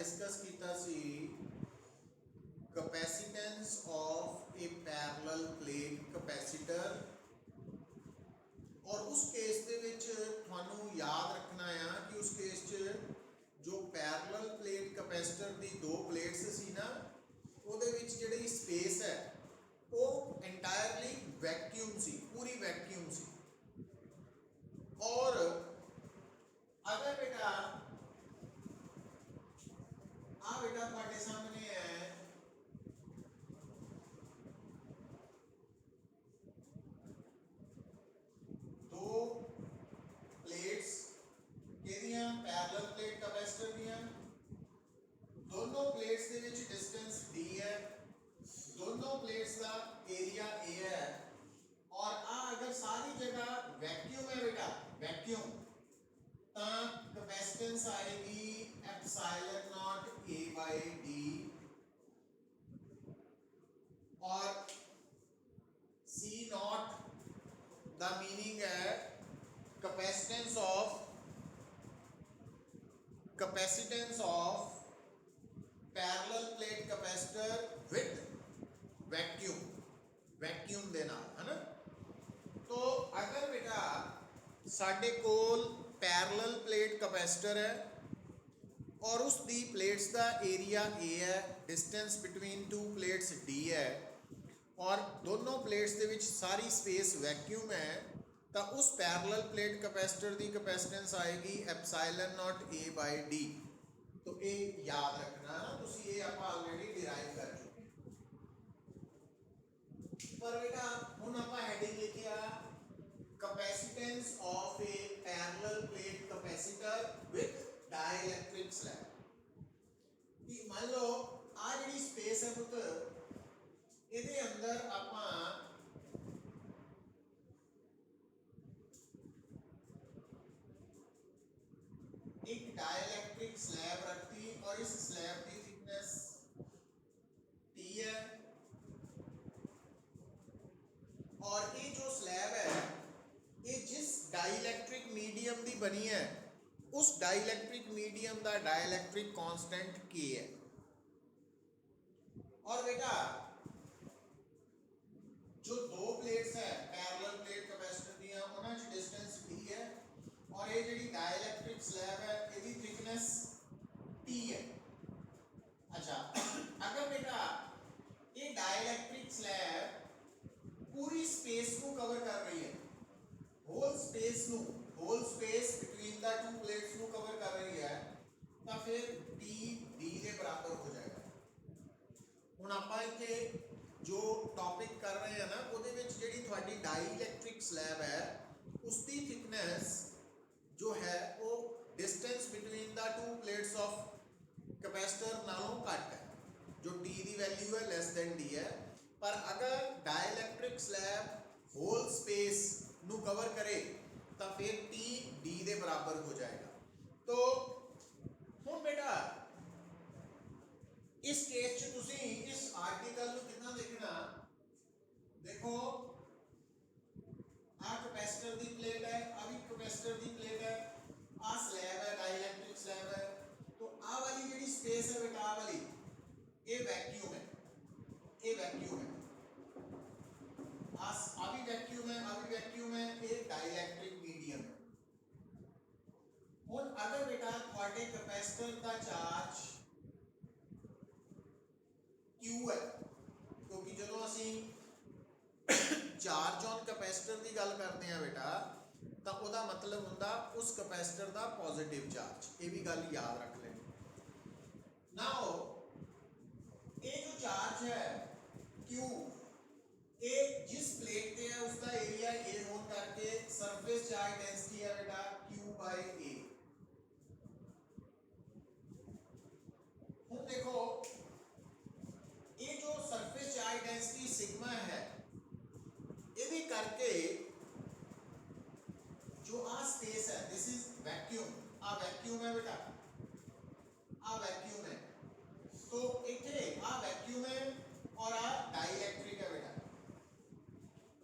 Discuss किया सी capacitance of a parallel plate capacitor और उस केस दे विच तुहानू याद रखना है कि उस केस च जो पैरेलल प्लेट कैपेसिटर दी दो प्लेट्स सी ना ਉਹਦੇ ਵਿੱਚ ਜਿਹੜੀ स्पेस है वो एंटायरली वैक्यूम सी पूरी वैक्यूम सी और अगर बेटा तुम्हारे सामने है दो प्लेट्स किहदियां पैरेलल प्लेट कैपेसिटर दियां दोनों प्लेट्स दे विच डिस्टेंस d है दोनों प्लेट्स का एरिया a है और अगर सारी जगह वैक्यूम है बेटा वैक्यूम तो कैपेसिटेंस आएगी epsilon naught a by d और c नॉट द मीनिंग है capacitance of parallel plate capacitor with vacuum दे नाल है ना। तो अगर बेटा साडे कोल पैरेलल प्लेट कैपेसिटर है और उस दी प्लेट्स का एरिया a है distance between two plates d है और दोनों प्लेट्स दे विच सारी स्पेस वैक्यूम है तो उस पैरेलल प्लेट कैपेसिटर की कैपेसिटेंस आएगी epsilon naught a by d। तो ये याद रखना ना तुसी ये आप ऑलरेडी डिराइव कर चुके पर बेटा हुण आप हेडिंग लिखिया capacitance of a parallel plate capacitor with dielectric slab कि मान लो आ जी स्पेस है पुत्र ਇਹਦੇ अंदर ਆਪਾਂ एक डाइइलेक्ट्रिक स्लैब रखती और इस स्लैब की थिकनेस T है और ये जो स्लैब है ये जिस डाइइलेक्ट्रिक मीडियम की बनी है उस डाइइलेक्ट्रिक मीडियम का डाइइलेक्ट्रिक कांस्टेंट K है और बेटा जो दो प्लेट्स है पैरेलल प्लेट कैपेसिटर दी उन्हां च डिस्टेंस d है और ये जी डाइइलेक्ट्रिक स्लैब है इसकी थिकनेस T है। अच्छा अगर बेटा ये डाइइलेक्ट्रिक स्लैब पूरी स्पेस को कवर कर रही है whole space between the two plates को कवर कर रही है तो फिर T D के बराबर हो जाएगा। हुण आपां इत्थे जो टॉपिक कर रहे हैं ना उहदे विच जिहड़ी तुहाडी डाइइलेक्ट्रिक स्लैब है उसकी थिकनेस जो है वो distance between the two plates of capacitor नालों घट है जो T की वैल्यू है लेस देन D है पर अगर डाइइलेक्ट्रिक स्लैब होल स्पेस नु कवर करे तो फिर T D के बराबर हो जाएगा। तो हुण बेटा इस केस च तुसी इस आर्टिकल नु कितना देखना देखो आ कैपेसिटर दी प्लेट है आ भी कैपेसिटर दी प्लेट है आ स्लैब है डाइइलेक्ट्रिक स्लैब है तो आ वाली जेडी स्पेस है बेटा आ वाली ये वैक्यूम है आ भी वैक्यूम है ये डाइइलेक्ट्रिक मीडियम है। हुण अगर बेटा थोड़े कैपेसिटर का चार्ज Q है क्योंकि जो असी चार्ज ऑन कैपेसिटर की गल करते हैं बेटा तो वह मतलब होंदा उस कैपेसिटर का पॉजिटिव चार्ज ये भी गल याद रख लेनी। नाउ ये जो चार्ज है Q ये जिस प्लेट पे है उसका एरिया A होने करके सरफेस चार्ज डेंसिटी है बेटा Q by A। हुण देखो ये जो सरफेस चार्ज डेंसिटी सिग्मा है ये करके जो आ स्पेस है दिस इज वैक्यूम आ वैक्यूम है बेटा आ वैक्यूम है तो इथे आ वैक्यूम है और आ डाइइलेक्ट्रिक है बेटा।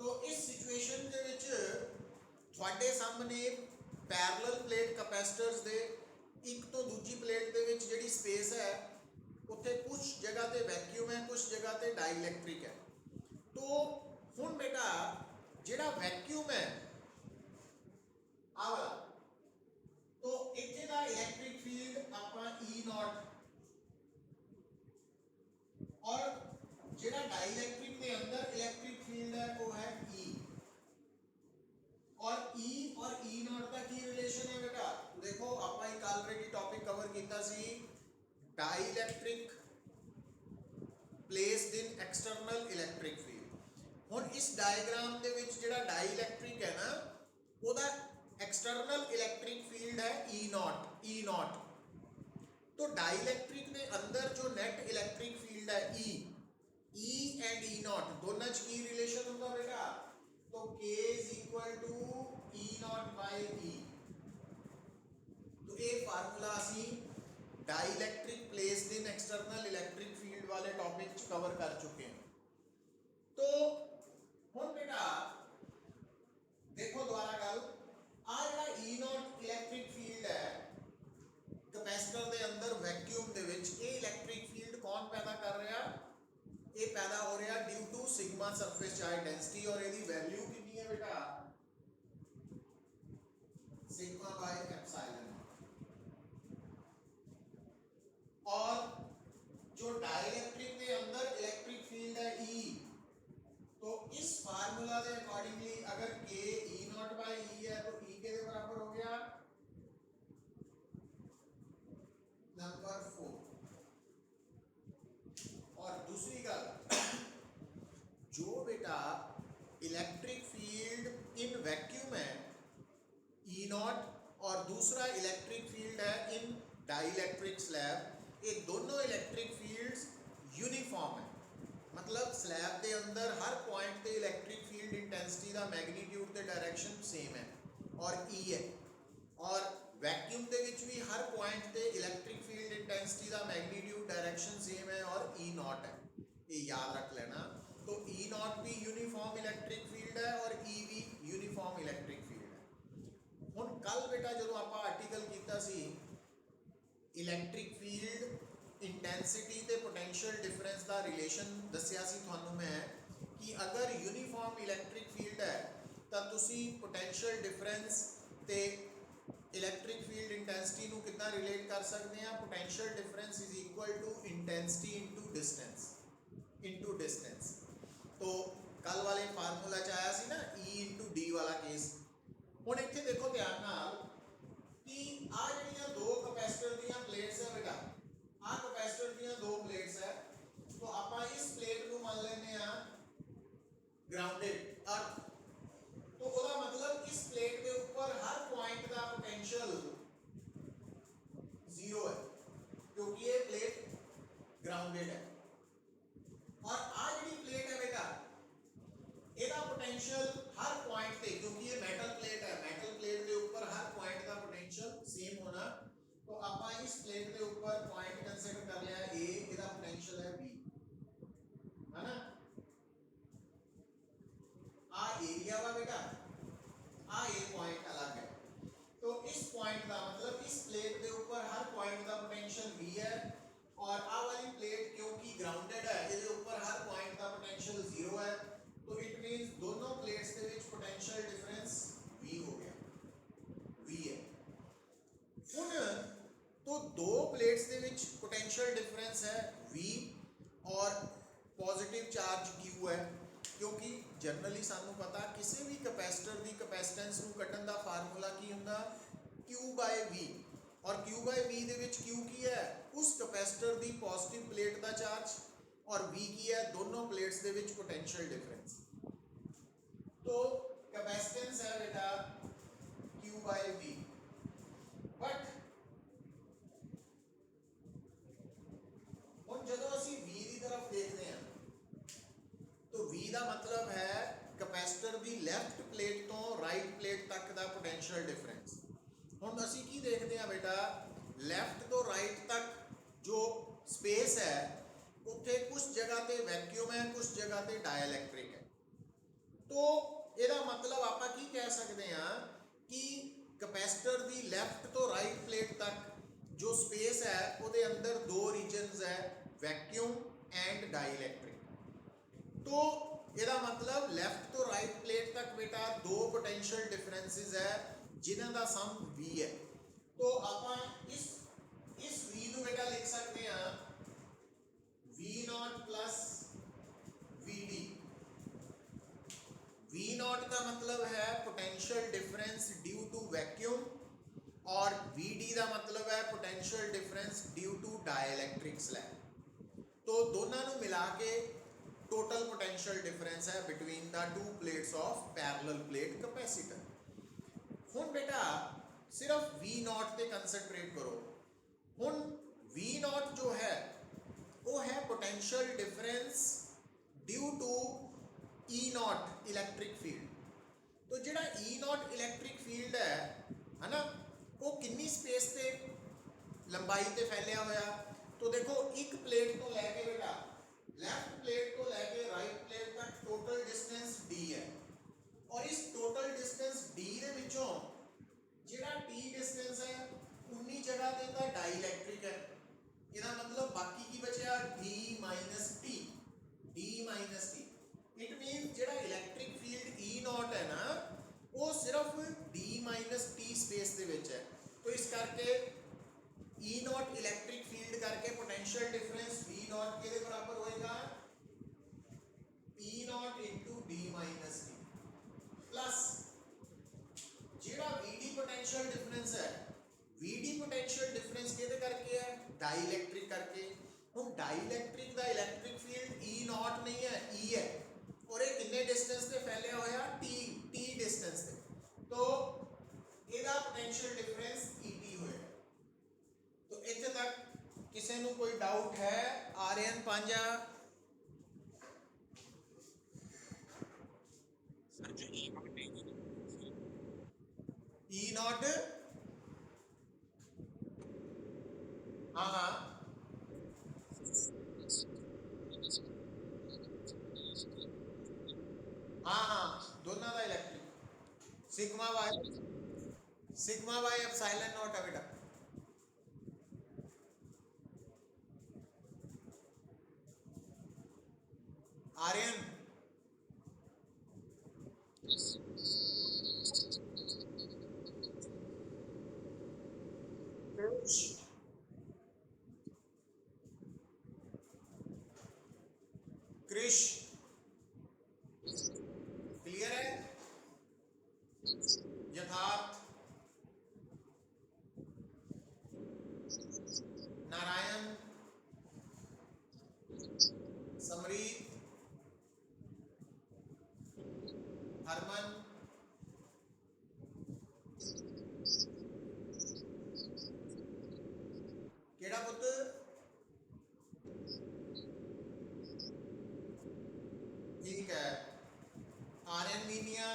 तो इस सिचुएशन के विच ਤੁਹਾਡੇ सामने पैरेलल प्लेट कैपेसिटर्स दे ਇੱਕ ਤੋਂ ਦੂਜੀ ਪਲੇਟ ਦੇ ਵਿੱਚ ਜਿਹੜੀ ਸਪੇਸ ਹੈ ਉੱਥੇ ਕੁਝ ਜਗ੍ਹਾ ਤੇ ਵੈਕਿਊਮ ਹੈ, ਕੁਝ ਜਗ੍ਹਾ ਤੇ ਡਾਈਲੈਕਟ੍ਰਿਕ ਹੈ। तो ਹੁਣ ਬੇਟਾ ਜਿਹੜਾ ਵੈਕਿਊਮ ਹੈ ਆ ਵਾਲਾ, तो ਇੱਥੇ ਦਾ ਇਲੈਕਟ੍ਰਿਕ ਫੀਲਡ ਆਪਾਂ E ਨॉट, और ਜਿਹੜਾ ਡਾਈਲੈਕਟ੍ਰਿਕ ਦੇ ਅੰਦਰ ਇਲੈਕਟ੍ਰਿਕ ਫੀਲਡ ਹੈ ਉਹ ਹੈ E। और E और E नॉट का की रिलेशन है बेटा, देखो ਆਪਾਂ ਇੱਕ ਆਲਰੇਡੀ ਟੌਪਿਕ ਕਵਰ ਕੀਤਾ ਸੀ, dielectric placed in external electric field. ਹੁਣ ਇਸ ਡਾਇਗਰਾਮ ਦੇ ਵਿੱਚ ਜਿਹੜਾ ਡਾਈਲੈਕਟ੍ਰਿਕ ਹੈ ਨਾ ਉਹਦਾ एक्सटर्नल इलेक्ट्रिक फील्ड है E नॉट, E नॉट। तो डाइलेक्ट्रिक के अंदर जो नेट इलेक्ट्रिक फील्ड है E एंड E नॉट दोनों च की रिलेशन होगा बेटा, तो K is equal to E not by E। तो ये फार्मूला असी dielectric placed in external electric field वाले टॉपिक च कवर कर चुके हैं। तो हुण बेटा देखो दोबारा गल, आ जिहड़ा E नॉट इलेक्ट्रिक फील्ड है कैपेसिटर दे अंदर वैक्यूम दे विच, ये इलेक्ट्रिक फील्ड कौन पैदा कर रहा, ये पैदा हो रहा due to sigma surface charge density, और इसकी वैल्यू कितनी है बेटा, सिग्मा बाय एप्सिलॉन। और जो डाइलेक्ट्रिक के अंदर इलेक्ट्रिक फील्ड है E, तो इस फार्मूला के अकॉर्डिंगली अगर K E not by E है तो E के बराबर हो गया नंबर 4। और दूसरी गल, जो बेटा इलेक्ट्रिक फील्ड इन वैक्यूम है E नॉट, और दूसरा इलेक्ट्रिक फील्ड है इन डाइलेक्ट्रिक स्लैब, ये दोनों इलेक्ट्रिक फील्ड्स यूनिफॉर्म है, मतलब स्लैब के अंदर हर पॉइंट पे इलेक्ट्रिक फील्ड इंटेंसिटी का मैग्नीट्यूड ते डायरेक्शन सेम है और E है, और वैक्यूम के विच भी हर पॉइंट पे इलेक्ट्रिक फील्ड इंटेंसिटी का मैग्नीट्यूड डायरेक्शन सेम है और E नॉट है, ये याद रख लेना। तो E नॉट भी यूनिफॉर्म इलेक्ट्रिक फील्ड है और E भी यूनिफॉर्म इलेक्ट्रिक फील्ड है। हुण कल बेटा जो आप आर्टिकल किया सी इलेक्ट्रिक फील्ड इंटेंसिटी ते पोटेंशियल डिफरेंस का रिलेशन दसिया सी तुहानू मैं कि अगर यूनिफॉर्म इलेक्ट्रिक फील्ड है तो तुसी पोटेंशियल डिफरेंस ते इलेक्ट्रिक फील्ड इंटेंसिटी नू कितना रिलेट कर सकते हैं, potential difference is equal to intensity into distance. तो कल वाले फार्मूला च आया सी ना E इंटू डी वाला केस। हुण इत्थे देखो ध्यान नाल कि आ जिहड़ियां दो कैपेसिटर दीयां प्लेट्स है बेटा, आ कैपेसिटर दीयां दो प्लेट्स है, तो आपां इस प्लेट नू मान लेने आ ग्राउंडेड अर्थ, तो ओदा मतलब इस प्लेट के ऊपर हर पॉइंट का पोटेंशियल 0 है क्योंकि ये प्लेट ग्राउंडेड है। और आ जिहड़ी प्लेट है बेटा एदा पोटेंशियल हर पॉइंट पे, क्योंकि ये मेटल प्लेट है, मेटल प्लेट के ऊपर हर पॉइंट का पोटेंशियल सेम होना, तो आपां इस प्लेट के ऊपर पॉइंट कंसीडर कर लिया A, एदा पोटेंशियल है B, है ना। आ एरिया वा बेटा, आ ए पॉइंट अलग है, तो इस पॉइंट का मतलब इस प्लेट के ऊपर हर पॉइंट का पोटेंशियल V है, और आ वाली प्लेट क्योंकि ग्राउंडेड है इसके ऊपर हर पॉइंट का पोटेंशियल 0 है, तो इट मींस दोनों प्लेट्स के बीच पोटेंशियल डिफरेंस V हो गया, V है। हुण तो दो प्लेट्स के बीच पोटेंशियल डिफरेंस है V और पॉजिटिव चार्ज Q है, क्योंकि जनरली सानू पता किसी भी कैपेसिटर की कैपेसिटेंस नू कड्ढण दा फार्मूला की हुंदा Q बाय V, और Q बाय V दे विच Q की है उस कैपेसिटर की पॉजिटिव प्लेट का चार्ज, और V की है दोनों प्लेट्स के विच पोटेंशियल डिफरेंस। तो कैपेसिटेंस है बेटा Q बाय V, बट हुण जदों असीं V की तरफ देखते हैं तो V का मतलब है कैपेसिटर की लैफ्ट प्लेट तो राइट प्लेट तक का पोटेंशियल डिफरेंस। हुण असीं की देखते हैं बेटा, लैफ्ट तो राइट तक जो स्पेस है उत्थे कुछ जगह पे वैक्यूम है, कुछ जगह पे डाइलेक्ट्रिक है, तो ਇਹਦਾ मतलब ਆਪਾਂ की कह सकते हैं कि कैपेसिटर की लैफ्ट तो राइट प्लेट तक जो स्पेस है ਉਹਦੇ अंदर दो रीजन्स है वैक्यूम एंड डाइलैक्ट्रिक। तो ਇਹਦਾ मतलब लेफ्ट तो राइट प्लेट तक बेटा दो पोटेंशियल डिफरेंसेस है जिन्हां ਦਾ सम v है। तो आप इस v ਨੂੰ बेटा लिख सकते हैं v naught plus vd। v naught का मतलब है potential difference due to vacuum और vd का मतलब है potential difference due to dielectric slab. तो दोनों को मिला के टोटल पोटेंशियल डिफरेंस है between the two plates of parallel plate capacitor. हुन बेटा सिर्फ v नॉट पे कंसंट्रेट करो। हुन v नॉट जो है वो है potential difference due to E naught electric field. तो जिहड़ा E नॉट इलैक्ट्रिक फील्ड है ना वो कितनी स्पेस से लंबाई ते फैलिया होया। तो देखो एक प्लेट तो लैके बेटा लेफ्ट प्लेट को लैके राइट प्लेट तक टोटल डिस्टेंस d है और इस टोटल डिस्टेंस d दे विचों जिहड़ा t डिस्टेंस है उन्नी जगह ते दा डाइलैक्ट्रिक है। इसदा मतलब बाकी की बचा d minus t। It mean जिहड़ा इलैक्ट्रिक फील्ड E नॉट है ना वो सिर्फ d माइनस t स्पेस दे विच है। तो इस करके E नॉट इलैक्ट्रिक फील्ड करके पोटेंशियल डिफरेंस V नॉट के बराबर होएगा P not into d minus t plus जिहड़ा Vd पोटेंशियल डिफरेंस है Vd पोटेंशियल डिफरेंस के करके है डाइलैक्ट्रिक करके। हम डाइलैक्ट्रिक दा इलैक्ट्रिक फील्ड E नॉट नहीं है E है और ये कितने डिस्टेंस पे फैलिया होया t डिस्टेंस पे। तो ਇਹਦਾ पोटेंशियल डिफरेंस Et होएगा। तो ਇੱਥੇ तक किसी ਨੂੰ कोई डाउट है? आर्यन पांजा E नॉट हाँ हाँ हाँ हाँ दोनों का electric sigma by epsilon not है बेटा। आर्यन क्रिश क्लियर है? यथार्थ नारायण समरीत हरमन केड़ा पुत्र ठीक है। आर्यन मीनिया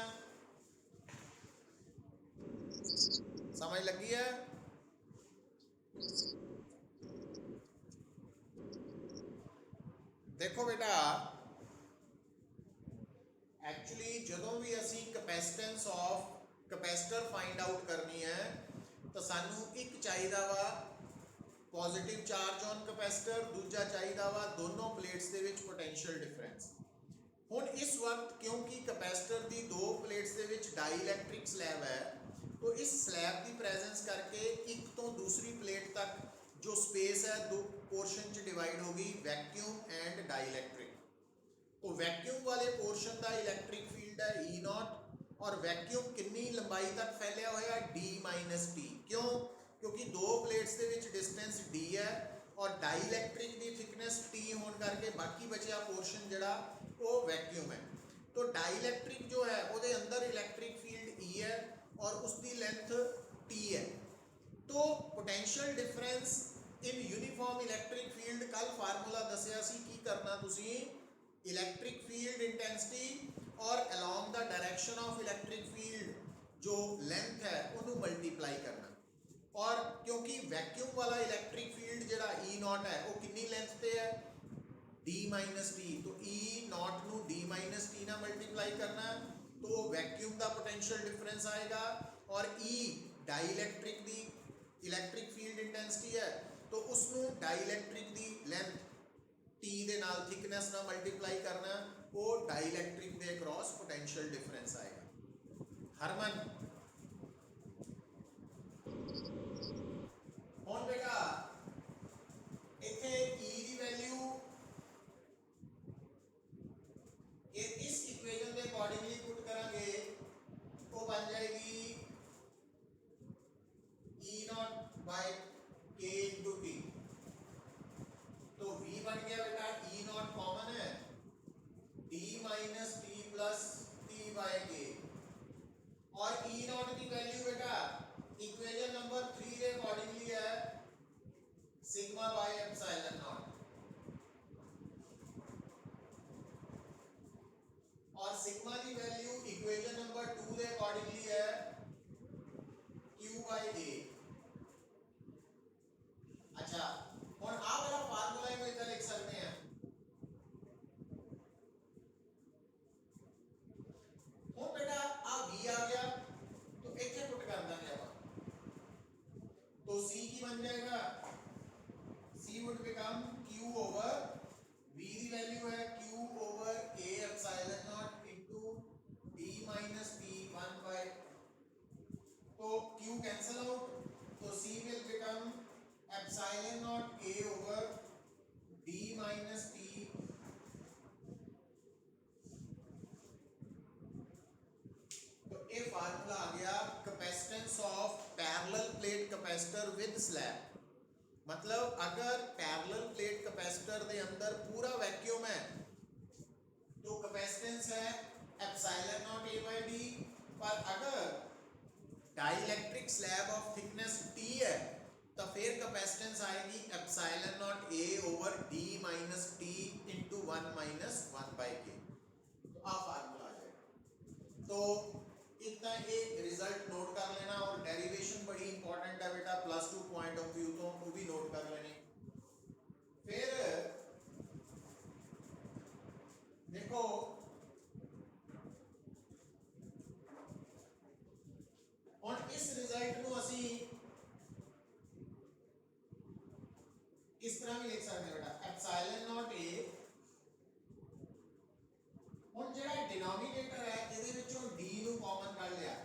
समझ लगी है? देखो बेटा एक्चुअली जदों भी असी capacitance of capacitor find out करनी है तो सानू एक चाहिदा वा पॉजिटिव चार्ज ऑन कैपेसिटर, दूजा चाहिदा वा दोनों प्लेट्स दे विच पोटेंशियल डिफरेंस। हुण इस वक्त क्योंकि कैपेसिटर दी दो प्लेट्स दे विच डाइलैक्ट्रिक स्लैब है तो इस स्लैब की प्रेजेंस करके एक तो दूसरी प्लेट तक जो स्पेस है दो पोर्शन च डिवाइड होगी वैक्यूम एंड डाइलैक्ट्रिक। तो वैक्यूम वाले पोर्शन का इलैक्ट्रिक फील्ड है E नॉट और वैक्यूम कितनी लंबाई तक फैलिया होया d माइनस टी। क्यों? क्योंकि दो प्लेट्स के विच डिस्टेंस d है और डाइलैक्ट्रिक की थिकनेस t होने करके बाकी बचा पोर्शन जड़ा वो वैक्यूम है। तो डाइलैक्ट्रिक जो है वो अंदर इलैक्ट्रिक फील्ड E है और उसकी लेंथ t है। तो potential difference in uniform electric field कल फार्मूला दसिया सी की करना तुसी इलैक्ट्रिक फील्ड इंटेंसिटी और along the direction of electric field जो लेंथ है उन्होंने मल्टीप्लाई करना। और क्योंकि वैक्यूम वाला इलैक्ट्रिक फील्ड जड़ा E नॉट है वो कितनी लेंथ पे है d माइनस टी। तो E नॉट नू d माइनस टी ना मल्टीप्लाई करना तो वैक्यूम का पोटेंशियल डिफरेंस आएगा और E डाइलैक्ट्रिक दी इलैक्ट्रिक फील्ड इंटेंसिटी है तो उसनों डाइलैक्ट्रिक दी लेंथ टी दे नाल थिकनेस नाल मल्टीप्लाई करना, वो डाइलैक्ट्रिक दे अक्रॉस पोटेंशियल डिफरेंस आएगा। हरमन हुण बेटा इत्थे E दी वैल्यू इस इक्वेशन के अकॉर्डिंगली पुट करांगे तो बन जाएगी E not by K into T. तो V बन गया बेटा E नॉट कॉमन है D minus T plus T by K, और E नॉट की वैल्यू बेटा इक्वेशन नंबर 3 के अकॉर्डिंगली है सिग्मा बाय एप्सिलॉन नॉट, और सिग्मा की वैल्यू इक्वेशन नंबर 2 के अकॉर्डिंगली है Q बाय A। अच्छा और आप वाला फार्मूला को इधर लिख सकते हैं। और बेटा आ V आ गया तो इथे पुट कर देंगे अपन, तो C की बन जाएगा C would become Q over V की वैल्यू है Q over A epsilon naught into D minus T 1 by, तो Q कैंसिल आउट, तो C will become epsilon naught A over D minus T, तो ये formula आ गया capacitance of parallel plate capacitor with slab. मतलब अगर parallel plate capacitor के अंदर पूरा वैक्यूम है तो कैपेसिटेंस है epsilon naught A by D, पर अगर dielectric slab of thickness T है तो फिर कैपेसिटेंस आएगी epsilon naught A over D minus T into 1 minus 1 by K। तो आ फार्मूला आ जाएगा। तो इतना एक रिजल्ट नोट कर लेना, और डेरिवेशन बड़ी इंपॉर्टेंट है बेटा प्लस 2 पॉइंट ऑफ व्यू, तो वो भी नोट कर लेने। फिर देखो और इस रिजल्ट को असी इस तरह भी लिख सकते हैं बेटा एप्सिलॉन नॉट A, और जेड़ा डिनोमिनेटर है ਇਹਦੇ ਵਿੱਚੋਂ D ਨੂੰ ਕਾਮਨ ਕੱਢ ਲਿਆ,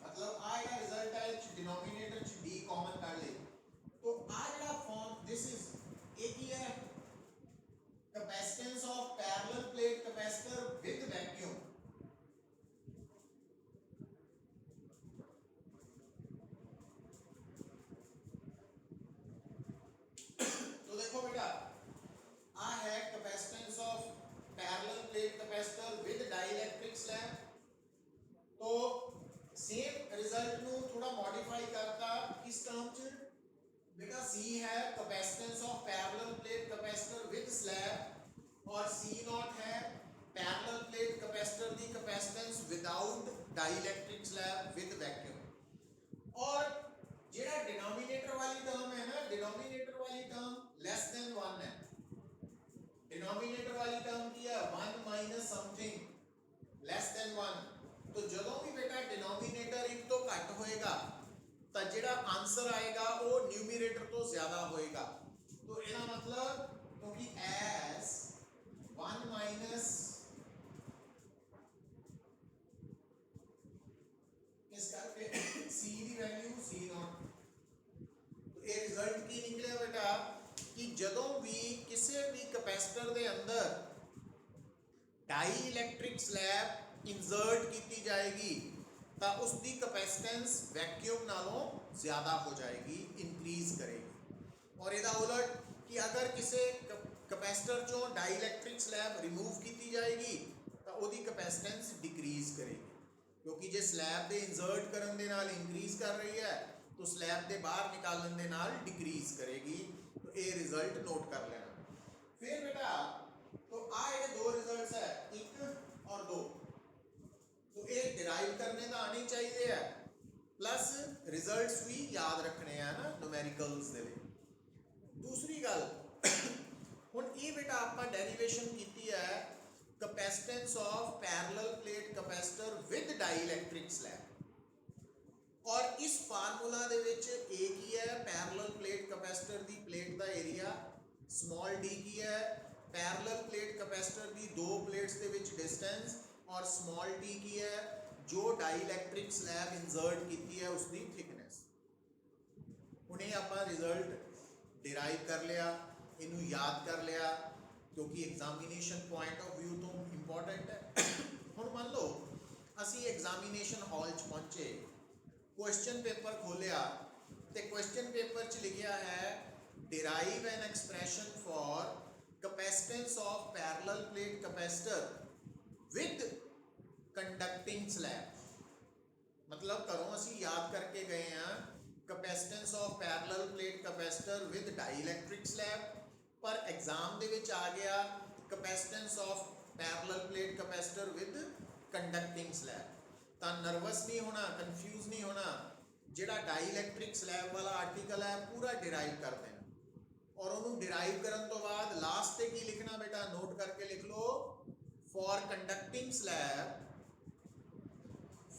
मतलब आएगा रिजल्ट है डिनोमिनेटर च D कामन ਕੱਢ ले, तो आ जेड़ा फॉर्म दिस इज एक ही है capacitance of parallel plate capacitor with vacuum. तो देखो बेटा आ है capacitance of parallel plate capacitor with dielectric slab, तो सेम रिजल्ट नु थोड़ा मॉडिफाई करता किस टर्म च बेटा C है capacitance of parallel plate capacitor with slab, और C नॉट है parallel plate capacitor the capacitance without dielectric slab with vacuum. और जेड़ा डिनोमिनेटर वाली टर्म है ना, डिनोमिनेटर वाली टर्म लेस देन 1 है, डिनोमिनेटर वाली टर्म की है 1 माइनस समथिंग लेस देन 1, तो जदों भी बेटा डिनोमिनेटर 1 तो घट होएगा तो जेड़ा आंसर आएगा वो न्यूमरेटर तो ज्यादा होएगा। तो इसका मतलब क्योंकि एस 1 माइनस इस करके C की वैल्यू C नॉट, तो ये रिजल्ट की निकले बेटा कि जदों भी किसी भी कैपेसिटर के अंदर डाई इलैक्ट्रिक स्लैब इंसर्ट की जाएगी तो उसकी कैपेसिटेंस वैक्यूम नालों ज़्यादा हो जाएगी, इंक्रीज करेगी। और इसका उलट कि अगर किसी कैपेसिटर चों डाई इलैक्ट्रिक स्लैब रिमूव की जाएगी तो उसकी कैपेसिटेंस डिक्रीज करेगी, क्योंकि जो स्लैब के इंसर्ट करने के नाल इंक्रीज कर रही है तो स्लैब के बाहर निकालने के नाल डिक्रीज करेगी। तो ये रिजल्ट नोट कर लेना। फिर बेटा तो आ ये दो रिजल्ट्स है 1 और 2, तो ये डिराइव करने का आनी चाहिए है, प्लस रिजल्ट्स भी याद रखने हैं ना न्यूमेरिकल्स दे लिए। दूसरी गल हुण ये बेटा आप डेरिवेशन की है capacitance of parallel plate capacitor with dielectric slab. और इस फार्मूला दे विच ए की है पैरेलल प्लेट कैपेसिटर दी प्लेट दा एरिया, स्मॉल डी की है पैरेलल प्लेट कैपेसिटर दी दो प्लेट्स दे विच डिस्टेंस, और स्मॉल टी की है जो डाइइलेक्ट्रिक स्लैब इंसर्ट की है उसकी थिकनेस। उन्हें आप रिजल्ट डिराइव कर लिया, इनू याद कर लिया क्योंकि एग्जामिनेशन पॉइंट ऑफ व्यू तो इंपॉर्टेंट है। हुण मान लो असी एग्जामिनेशन हॉल च पहुंचे, क्वेश्चन पेपर खोलिया तो क्वेश्चन पेपर च लिखिया है derive N expression for capacitance of parallel plate capacitor with conducting slab. मतलब करो असी याद करके गए हैं capacitance of parallel plate capacitor with dielectric slab, पर एग्जाम दे विच आ गया capacitance of parallel plate capacitor with conducting slab. तो नर्वस नहीं होना, कंफ्यूज नहीं होना, जिहड़ा डाइइलेक्ट्रिक स्लैब वाला आर्टिकल है पूरा डिराइव कर देना, और उन्होंने डिराइव करन तो बाद लास्ट ते की लिखना बेटा, नोट करके लिख लो for conducting slab,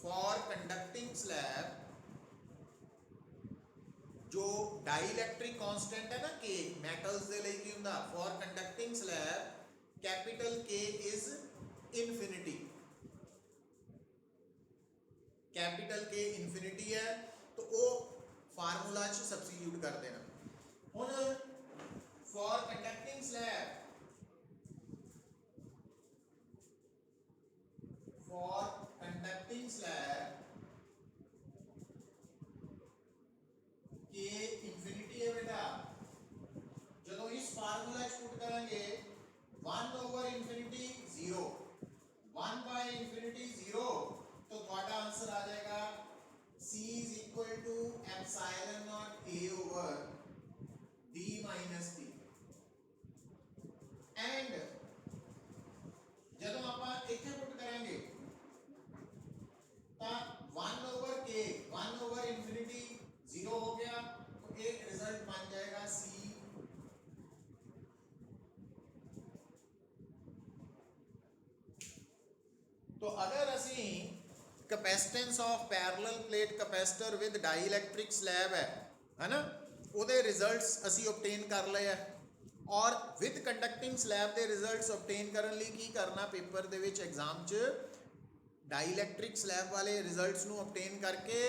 for conducting slab जो डाइइलेक्ट्रिक कांस्टेंट है ना के मेटल्स दे लिए की हुंदा, for conducting slab capital K is infinity, capital K infinity है, तो वो फार्मूला च सब्स्टिट्यूट कर देना। हुण for conducting slab, for conducting slab K infinity है बेटा, जो इस फार्मूला च पुट करेंगे 1 ओवर इनफिनिटी 0, 1 बाय इनफिनिटी 0, तो तुम्हारा आंसर आ जाएगा C is equal to epsilon naught A over D minus D। And जब आप इथे पुट करेंगे तो 1 ओवर K, 1 ओवर इनफिनिटी 0 हो गया, तो एक रिजल्ट बन जाएगा C। तो अगर असी capacitance of parallel plate capacitor with dielectric slab है ना, ਉਹਦੇ ਰਿਜ਼ਲਟਸ ਅਸੀਂ obtain ਕਰ ਲਏ ਆ, ਔਰ ਵਿਦ ਕੰਡਕਟਿੰਗ ਸਲੈਬ ਦੇ ਰਿਜ਼ਲਟਸ obtain ਕਰਨ ਲਈ ਕੀ ਕਰਨਾ, ਪੇਪਰ ਦੇ ਵਿੱਚ ਐਗਜ਼ਾਮ 'ਚ डाइइलेक्ट्रिक स्लैब वाले रिजल्ट्स ਨੂੰ obtain करके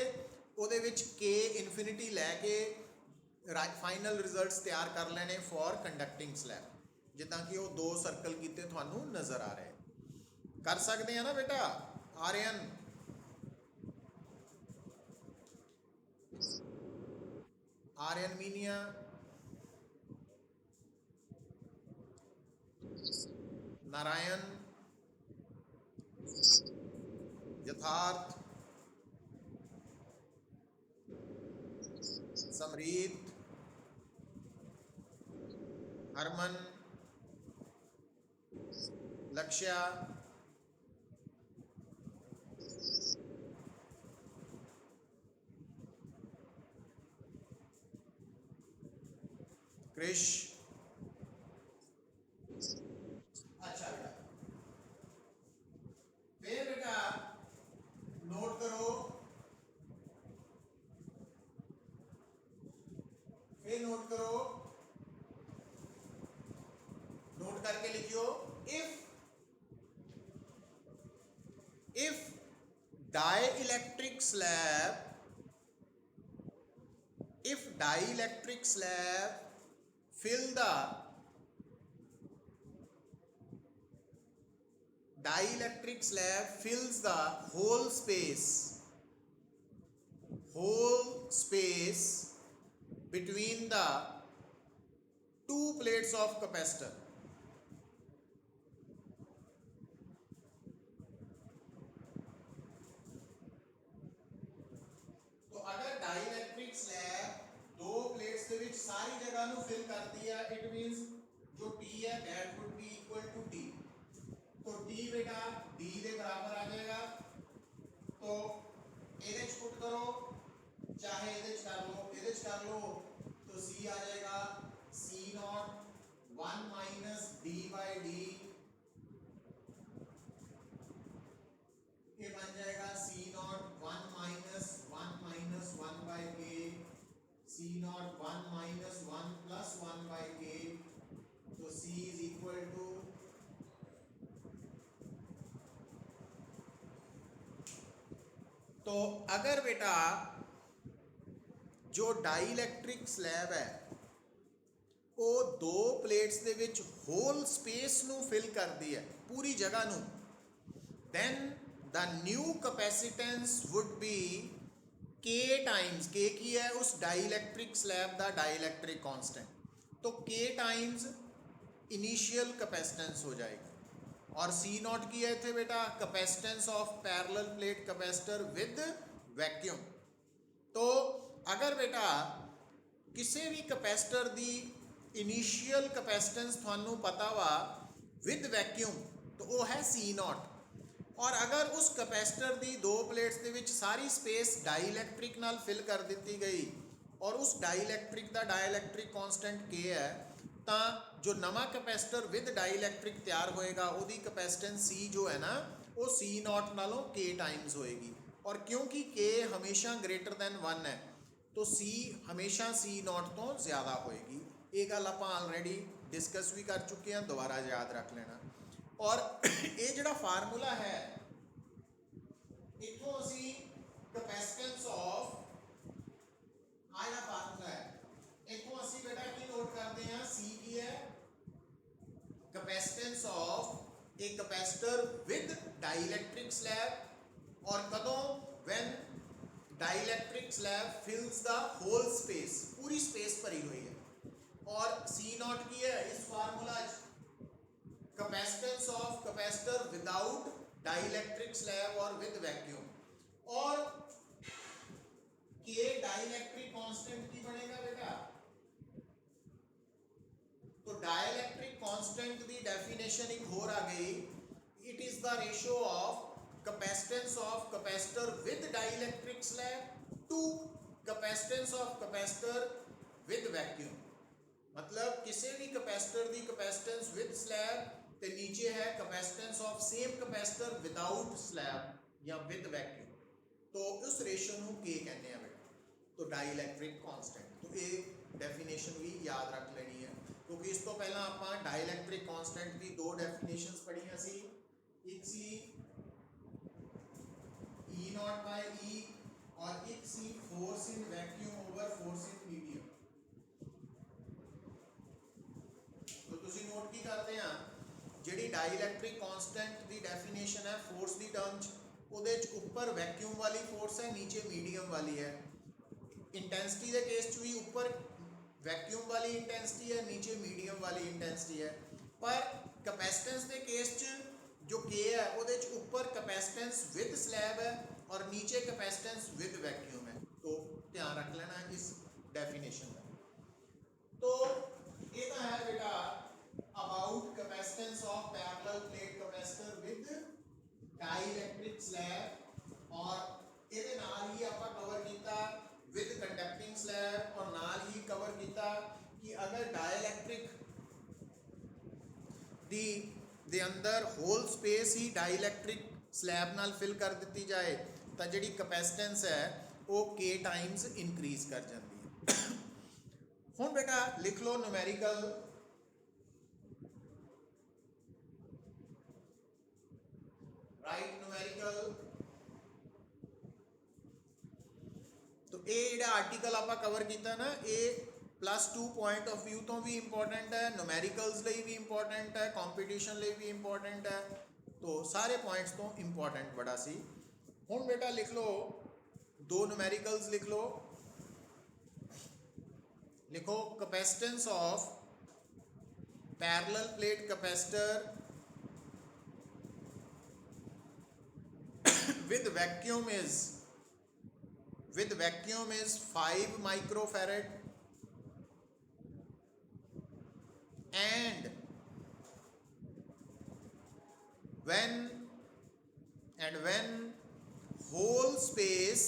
ਉਹਦੇ ਵਿੱਚ k ਇਨਫਿਨਿਟੀ ਲੈ ਕੇ फाइनल रिजल्ट्स तैयार कर लेने फॉर कंडक्टिंग स्लैब, जिदा कि वो दो सर्कल किते थानू नज़र आ रहे। कर सकते हैं ना बेटा आर्यन? आर्यन मीनिया, नारायण, यथार्थ, समरीत, हरमन, लक्ष्या, कृष। अच्छा बेटा, फिर बेटा नोट करो, फिर नोट करो, नोट करके लिखियो, if dielectric slab, if dielectric slab fill the dielectric slab fills the whole space between the two plates of capacitor, तो अगर डाइइलेक्ट्रिक स्लैब दो प्लेट्स के बीच सारी जगह नु फिल करती है, इट मींस जो T है that would be equal to T, तो T बेटा D के बराबर आ जाएगा, तो ਇਹਦੇ ਚ पुट करो, चाहे ਇਹਦੇ ਚ कर लो, ਇਹਦੇ ਚ कर लो, तो C आ जाएगा C not 1 minus D by D तो अगर बेटा जो डाइलैक्ट्रिक स्लैब है वो दो प्लेट्स ਦੇ ਵਿੱਚ ਹੋਲ ਸਪੇਸ ਨੂੰ ਫਿਲ ਕਰਦੀ ਹੈ, ਪੂਰੀ ਜਗ੍ਹਾ ਨੂੰ, then the new capacitance would be k times, k ਕੀ ਹੈ उस डाइलैक्ट्रिक स्लैब ਦਾ डाइलैक्ट्रिक कांस्टेंट, तो k टाइम्स इनिशियल कैपेसिटेंस हो जाएगी। और C नॉट की है इतने बेटा capacitance of parallel plate capacitor with vacuum. तो अगर बेटा किसी भी कैपेसिटर दी इनिशियल कैपेसिटेंस थानू पता वा विद वैक्यूम तो वो है C नॉट। और अगर उस कैपेसिटर दी दो प्लेट्स दे विच सारी स्पेस डाइलैक्ट्रिक नाल फिल कर दी गई और उस डाइलैक्ट्रिक दा डाइलैक्ट्रिक कांस्टेंट K है, तो जो नवा कैपेसिटर विद डाइलैक्ट्रिक तैयार होएगा उसकी कैपेसिटेंस C जो है ना वो C नॉट नालों K टाइम्स होएगी। और क्योंकि K हमेशा ग्रेटर दैन 1 है तो C हमेशा C नॉट तो ज़्यादा होएगी। ये गल आप ऑलरेडी डिस्कस भी कर चुके हैं, दोबारा याद रख लेना। और ये जिहड़ा फार्मूला है इथों असी कैपेसिटेंस ऑफ आया फार्मूला है, इथों असी बेटा की नोट करते हैं C की है capacitance of a capacitor with dielectric slab, और कदों when dielectric slab fills the whole space, पूरी स्पेस भरी हुई है। और C नॉट की है इस formula capacitance of capacitor without dielectric slab और विद वैक्यूम। और K डाइलैक्ट्रिक कांस्टेंट की बनेगा बेटा, तो डाइलैक्ट्रिक कांस्टेंट की डेफिनेशन एक और आ गई, it is the ratio of capacitance of capacitor with dielectric slab to capacitance of capacitor with vacuum. मतलब किसी भी कैपेसिटर की कैपेसिटेंस विद स्लैब ते नीचे है capacitance of same capacitor without slab या विद वैक्यूम, तो उस रेशियो को K कहते हैं बेटा, तो डाइलैक्ट्रिक कांस्टेंट। तो ये डेफिनेशन भी याद रख लेनी है, क्योंकि इस तो पहला आप डाइलैक्ट्रिक कांस्टेंट की दो डेफिनेशंस पढ़ियां सी, एक सी E नॉट बाय E और एक सी force in vacuum over force in medium. तो तुसी नोट की करते हैं जिहड़ी डाइलैक्ट्रिक कांस्टेंट की डेफिनेशन है फोर्स की टर्म च, उहदे च ऊपर वैक्यूम वाली फोर्स है, नीचे मीडियम वाली है। इंटेंसिटी के केस च भी ऊपर वैक्यूम वाली इंटेंसिटी है, नीचे मीडियम वाली इंटेंसिटी है। पर कैपेसिटेंस के केस च जो K है उहदे च ऊपर कैपेसिटेंस विद स्लैब है और नीचे कैपेसिटेंस विद वैक्यूम है, तो ध्यान रख लेना इस डेफिनेशन का। तो ये तो है बेटा about capacitance of parallel plate capacitor with dielectric slab, और ये नाल ही आप कवर किया विद कंडक्टिंग स्लैब, और नाल ही कवर किया कि अगर डाइलैक्ट्रिक दी दे अंदर होल स्पेस ही डाइलैक्ट्रिक स्लैब नाल फिल कर दी जाए तो जिहड़ी कैपेसिटेंस है वो K टाइम्स इनक्रीज कर जाती है। हुण बेटा लिख लो न्यूमेरिकल, राइट न्यूमेरिकल। तो ये जिहड़ा आर्टिकल आप कवर किया ना ये +2 पॉइंट ऑफ व्यू तो भी इंपॉर्टेंट है, न्यूमेरिकल्स लिए भी इंपॉर्टेंट है, कॉम्पीटिशन लिए भी इंपॉर्टेंट है, तो सारे पॉइंट्स तो इंपॉर्टेंट बड़ा सी। हुण बेटा लिख लो दो न्यूमेरिकल्स लिख लो, लिखो capacitance of parallel plate capacitor with vacuum is 5 microfarad, and when whole space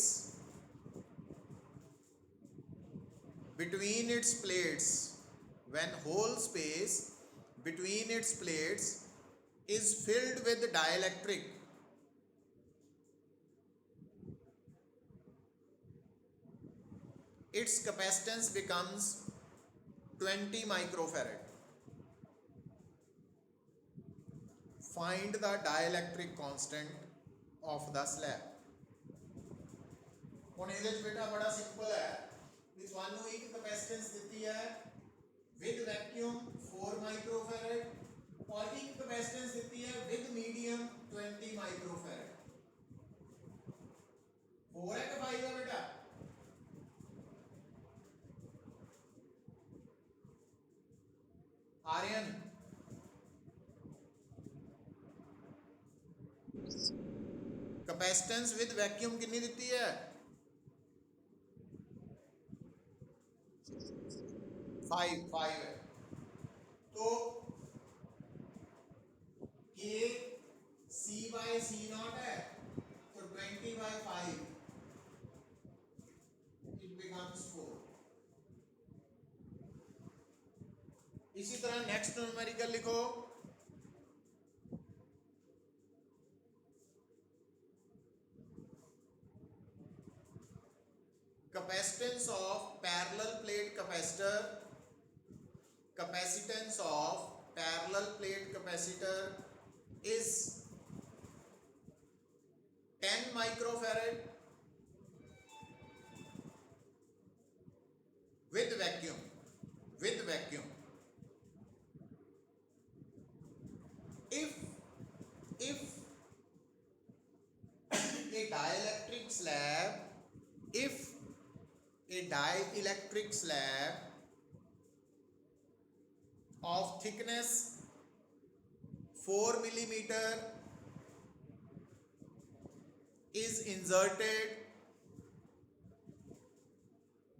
between its plates, is filled with dielectric, its capacitance becomes 20 microfarad. Find the dielectric constant of the slab. ਹੁਣ ਇਹਦੇ ਚ ਬੇਟਾ ਬੜਾ simple ਹੈ ਵੀ ਤੁਹਾਨੂੰ ਇੱਕ ਕਪੈਸਿਟੈਂਸ ਦਿੱਤੀ ਹੈ ਵਿਦ ਵੈਕਿਊਮ 4 ਮਾਈਕਰੋਫੈਰਡ और एक कैपेसिटेंस देती है विद मीडियम 20 माइक्रोफैरड। 4 है कि 5 है बेटा? आर्यन कैपेसिटेंस विद वैक्यूम कितनी देती है? 5 है। तो के सी बाय सी नॉट है तो 20 बाय 5 इट बिकम्स 4। इसी तरह नेक्स्ट न्यूमेरिकल लिखो capacitance of parallel plate capacitor, capacitance of parallel plate capacitor is 10 microfarad with vacuum if a dielectric slab of thickness 4 millimeter is inserted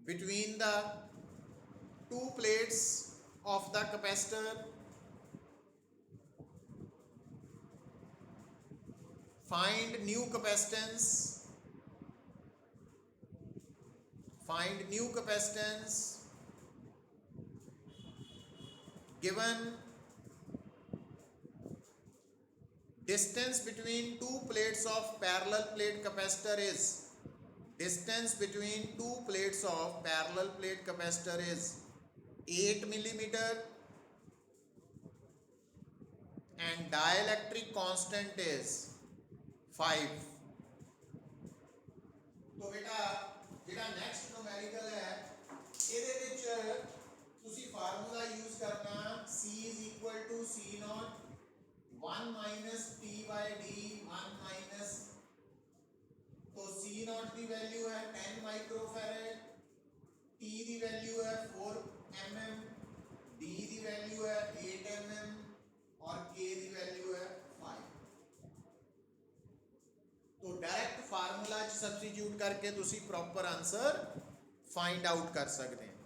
between the two plates of the capacitor, find new capacitance given distance between two plates of parallel plate capacitor is 8 millimeter and dielectric constant is 5। तो बेटा ਜਿਹੜਾ next numerical ਹੈ ਇਹਦੇ ਵਿੱਚ ਤੁਸੀਂ formula use ਕਰਨਾ C is equal to C naught 1 minus T by D 1 minus तो C naught की वैल्यू है 10 माइक्रोफैरड, T की वैल्यू है 4 mm, D की वैल्यू है 8 mm और K की वैल्यू है 5। तो डायरेक्ट फार्मूला सब्सटीट्यूट करके तुसी प्रॉपर आंसर फाइंड आउट कर सकते हैं।